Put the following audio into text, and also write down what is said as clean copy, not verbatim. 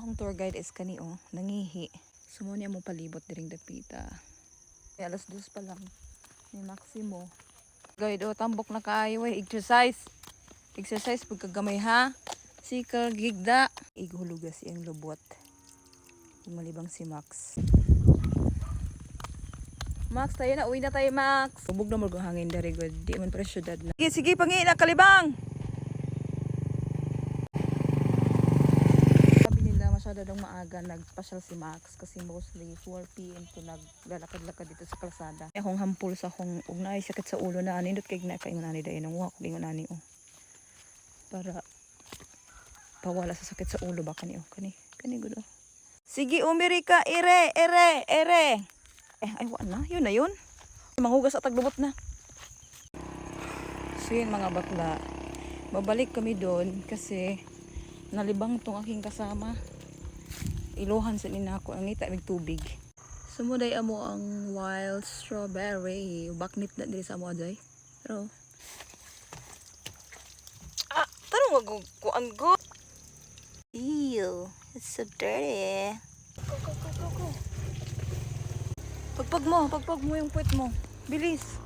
akong tour guide is kani nangihi. Sumo niya mo palibot diring dapita. Ay, alas 2 pa lang. Ni Maximo. Guide tambok na kaayo exercise. Exercise pagkagamay ha. Sikal gigda. Igulugas iyang lubot. Malibang si Max. Max, tayo na. Uwi na tayo, Max. Bubog na mo hangin dari good. Di man pala syudad na. Sige, sige, pangiin na kalibang. Masyado daw maaga nagpasyal si Max kasi mostly 4 PM to naglalakad-lakad dito sa kalsada. Akong hampul sa akong ugnay sakit sa ulo na nindot kay na kaingon ani dayon ng ko ingon ani para pawala sa sakit sa ulo ba kani kani gudo. Sige umiri ka ere. Ay wala yun na yun. Manghugas at taglubot na. So yun mga bakla. Babalik kami doon kasi nalibang tong aking kasama. Iluhan sa nina ako ang ngita ng tubig. Sumuday amo ang wild strawberry. Baknit na diri sa amo aday. Pero tarong wag ko ang go. Ew, it's so dirty. Go. Pagpag mo yung puwet mo. Bilis.